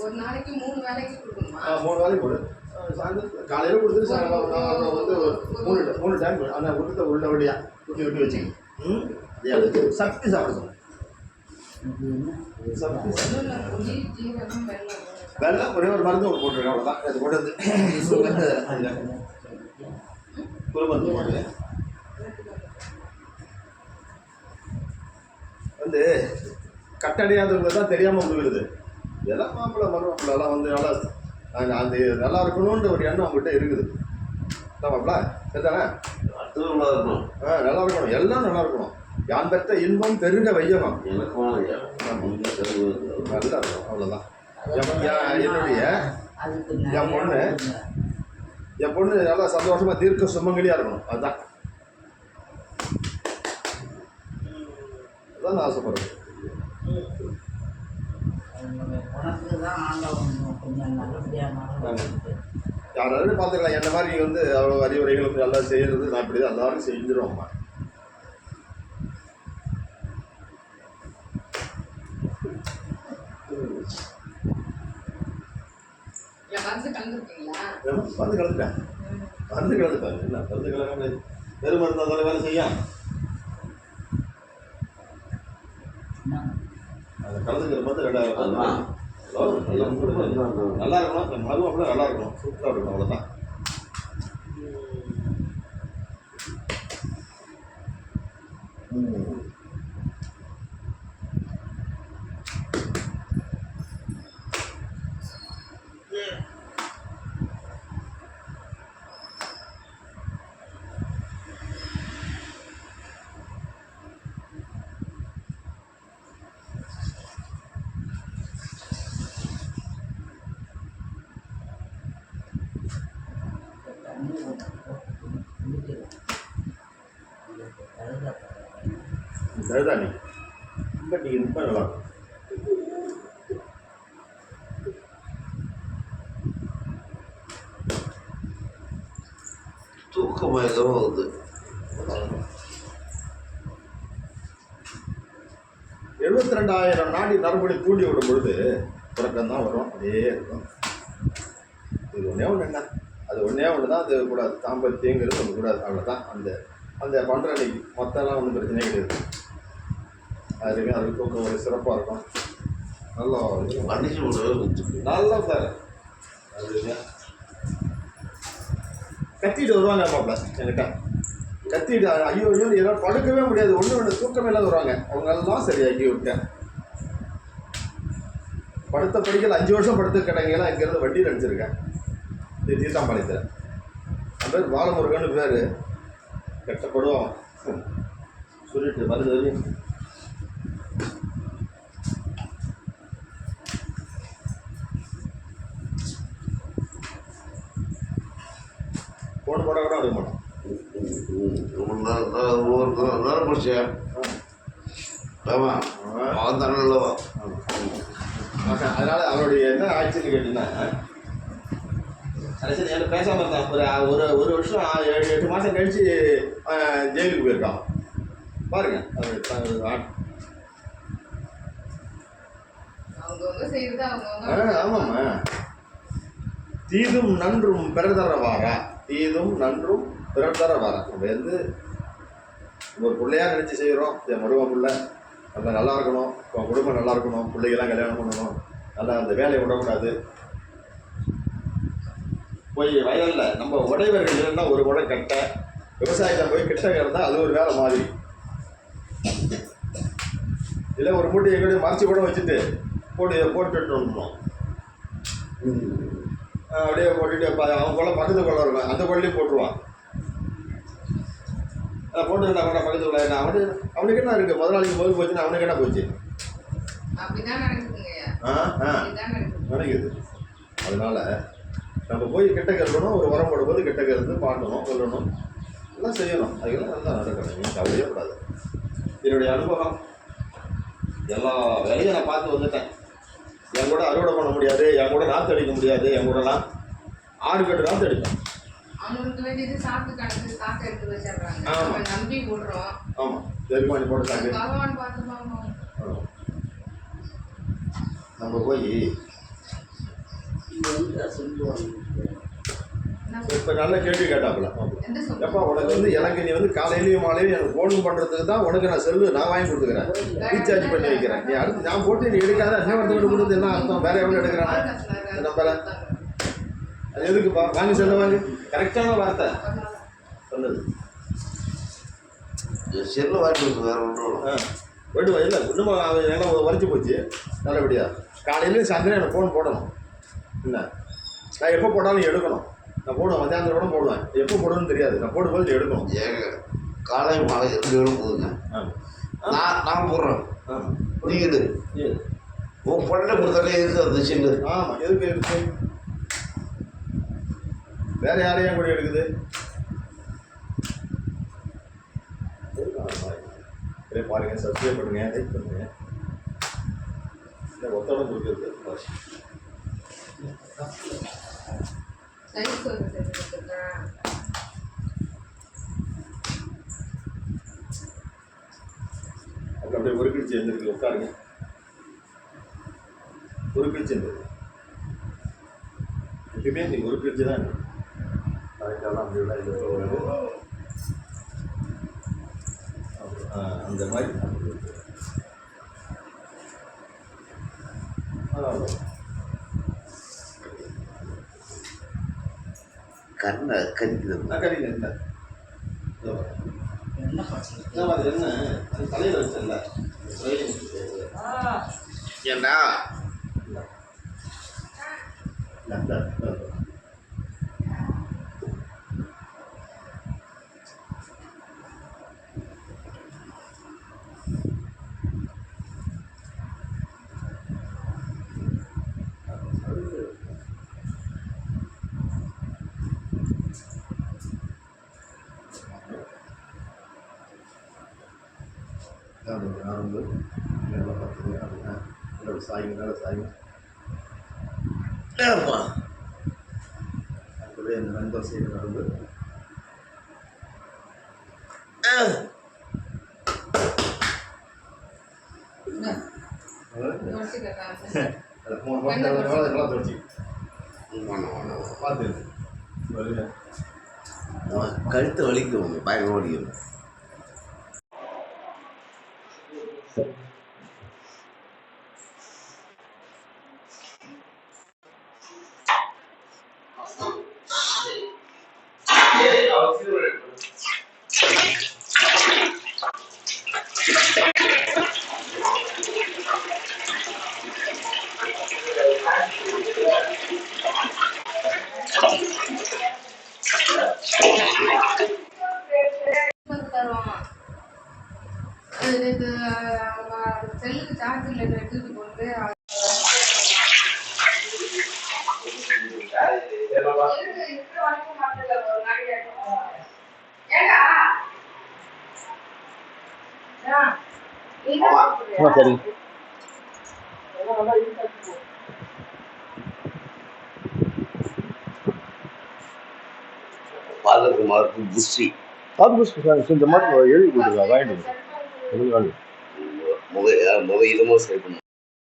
ஒரு நாளைக்கு 3 வேளைக்கு கொடுக்கணுமா? 3 வேளைக்கு கொடு. சாயந்தரம் காலையில் கொடுத்துட்டு சாயங்காலம் அப்புறம் வந்து 3 டைம் அந்த கொடுத்த உள்ளபடியாக குட்டி குட்டி வச்சுக்கணும். அதுக்கு சக்தி சாப்பிடணும். வெள்ளம் ஒரே ஒரு மருந்து போட்டுருக்கேன், அவ்வளோதான். அது கொண்டு வந்து குருமருந்து போட்டு வந்து கட்டடையாதவங்க தான் தெரியாமல் விழுகுது. எல்லாம் மாப்பிள்ளை மருமாப்பிள்ளெல்லாம் வந்து நல்லா அந்த நல்லா இருக்கணுன்ற ஒரு எண்ணம் அவங்ககிட்ட இருக்குது. மாப்பிள்ள சரிதானே? நல்லா இருக்கணும். நல்லா இருக்கணும், எல்லாம் நல்லா இருக்கணும். யான் பெற்ற இன்பம் பெருக வையகம் நல்லா இருக்கும், அவ்வளோதான். என்னுடைய என் பொண்ணு நல்லா சந்தோஷமா தீர்க்க சுமங்கலியா இருக்கணும். அதுதான் அதான் நான் ஆசைப்படுறேன். யாராவது பார்த்துக்கலாம். என்ன மாதிரி வந்து அவ்வளோ அறிவுரைகளும் எல்லாம் செய்யறது நான் இப்படி தான் எல்லாரும் செஞ்சிருவோம்மா. மருந்து கலந்துட்டேன். என்ன மருந்து கலந்து வெறும் மருந்து அதோட வேலை செய்ய அதை கலந்துக்கிற மருந்து 2000 நல்லா இருக்கணும். மருந்து அப்படியே நல்லா இருக்கணும், சூப்பராக இருக்கணும், அவ்வளோதான். சரிதானே? ரொம்ப நீங்கள் ரொம்ப நல்லா இருக்கும். தூக்கமாக ஏதோ வருது. 72,000 நாடி நரம்படி தூண்டி விடும் பொழுது உறக்கம் தான் வரும், அதே இருக்கும். இது ஒன்றே ஒன்று என்ன, அது ஒன்றே ஒன்று தான் அது கூடாது. தாம்பத்தியங்கிறது ஒன்று கூடாது, அவ்வளோதான். அந்த அந்த பண்ணுற அன்னைக்கு மொத்தம்லாம் ஒன்றும் பிரச்சனையே கிடையாது. அதுலேயுமே அதுக்கு தூக்கம் ஒரு சிறப்பாக இருக்கும். நல்லா நல்லா சார். அதுங்க கத்திட்டு வருவாங்க மாப்பிள்ள என்கிட்ட. கத்திட்டு ஐயோ ஐயோ எல்லாம் படுக்கவே முடியாது, ஒன்று தூக்கமே இல்லாத வருவாங்க. அவங்கெல்லாம் சரியாக்கி விட்டேன். படுத்த படிக்கல 5 வருஷம் படுத்து கிடங்கெல்லாம் இங்கேருந்து வண்டியில் அடிச்சிருக்கேன். இது தீர்த்தாம்பாளையத்தில். அந்த பேர் பாலமுருகன்னு பேர். கஷ்டப்படுவோம் சொல்லிட்டு மருந்து வரையும் போன போட கூட எடுக்க மாட்டோம். நேரம் பிடிச்சா ஆமாம் அதனால் அவருடைய என்ன ஆட்சின்னு கேட்டீங்கன்னா சரி என்ன பேசாமல் இருந்தான். ஒரு வருஷம் 7-8 மாதம் கழிச்சு ஜெயிலுக்கு போயிருக்கான் பாருங்க. ஆமாம்மா. தீதும் நன்றும் பிறதர வாரா, தீதும் நன்றும் பிறதர வாரா. நம்ம வந்து ஒரு பிள்ளையாக நினச்சி செய்கிறோம். என் மரும பிள்ளை நம்ம நல்லா இருக்கணும், உன் குடும்பம் நல்லா இருக்கணும், பிள்ளைகள்லாம் கல்யாணம் பண்ணணும், நல்லா அந்த வேலையை விடக்கூடாது. போய் வயலில் நம்ம உடைவர்கள் இல்லைன்னா ஒரு உடை கட்ட, விவசாயத்தில் போய் கிட்ட இருந்தால் அது ஒரு வேலை மாதிரி. இல்லை ஒரு மூட்டை எங்கூட மறைச்சி கூட வச்சுட்டு போட்டுட்டு வந்துடணும். அப்படியே போட்டுட்டு அவன் கொள்ள பக்கத்து கொள்ள இருக்கும், அந்த கொள்ளையும் போட்டுருவான். போட்டுக்கிட்டா கூட பக்கத்து கொள்ள என்ன அவனுக்கு என்ன இருக்குது, முதலாளிக்கு போது போச்சுன்னா அவனுக்கு என்ன போச்சு நினைக்குது. அதனால நம்ம போய் கிட்டக்க இருக்கணும், ஒரு உரம் போடும்போது கிட்டக்க இருந்து பாட்டணும், சொல்லணும், எல்லாம் செய்யணும். அதுக்கெல்லாம் நல்லா நடக்கணும். நீங்கள் கவலையே கூடாது. என்னுடைய அனுபவம் எல்லா வேலையும் நான் பார்த்து வந்துட்டேன். என் கூட அறுவடை பண்ண முடியாது, என் கூட நாற்று அடிக்க முடியாது, என் கூடலாம் 6 கட்டு நாற்று அடிப்பேன். ஆமாம் தெரியுமா போட்டு நம்ம போய் இப்போ நல்ல கேள்வி கேட்டாப்புல எந்த சொல்லு? எப்பா உனக்கு வந்து எனக்கு நீ வந்து காலையிலையும் மாலையிலையும் எனக்கு ஃபோன் பண்ணுறதுக்கு தான் உனக்கு நான் செல்லு நான் வாங்கி கொடுத்துக்கிறேன், ரீசார்ஜ் பண்ணி வைக்கிறேன். நீ அடுத்து நான் போட்டு நீ எடுக்காத என்ன வந்து கொடுத்து என்ன அர்த்தம்? வேற எவ்வளோ எடுக்கிறாங்க நம்பல? அது எதுக்குப்பா? வாங்கி செல்ல வாங்கி கரெக்டான வார்த்தை சொன்னது. செல்லு வாங்கிட்டு வேற ஒன்றும் போய்ட்டு இல்லை இன்னும் எல்லாம் வரைச்சி போச்சு நல்லபடியா. காலையிலையும் சாயந்தரம் எனக்கு ஃபோன் போடணும். என்ன நான் எப்போ போட்டாலும் எடுக்கணும். நான் போடுவேன், மத்தியானத்தில் கூட போடுவேன். எப்போ போடுவேன்னு தெரியாது, நான் போடும்போது நீ எடுக்கணும். ஏங்க காலை மாலை 2 வேணும் போதுங்க. நான் போடுறேன், நீங்கள் எடு. உன் பொண்ணை கொடுத்தாலே எதுக்கு அந்த செல்லு? ஆமாம், எதுக்கு இருக்கு? வேற யாரையும் கூட எடுக்குது? சரி பாருங்க, சப்ஸ்கிரைப் பண்ணுங்க, லைக் பண்ணுங்க. ஒத்தடம் கொடுக்குறது சைஸ் ஒரு செட் கொடுத்துருக்கேன். அப்புறம் அப்படியே ஒரு கிழிச்சு எழுந்திருக்கு, உட்காருங்க. ஒரு கிழிச்சு எழுந்திருக்கு. எப்பயுமே நீ ஒரு கிழிச்சு தான் கரெக்டாக அப்படின்னா இது அந்த மாதிரி கண்ணை கறிக்குது. கறிங்க இல்லை அது என்ன அது தலையில் வச்சல ஏண்டா நரம்பு மேலே பார்த்துங்க அப்படின்னா மேலே சாய்ங்க, மேலே சாய்ங்க. அப்படியே இந்த நண்பர் செய்கிற நரம்பு அதை 3 மணி நேரம் அதெல்லாம் தொடச்சி பார்த்து கழுத்து வலிக்கும், பயங்கர வலிக்கும். செல்லுக்கு சார்ஜ் இல்லை எடுத்துட்டு போட்டு சரி பாலகுமாருக்கு புஷி இந்த மாதிரி எழுதி கொடுத்துருக்கா வாங்கிட்டு முக இதமாக சரி பண்ணும்.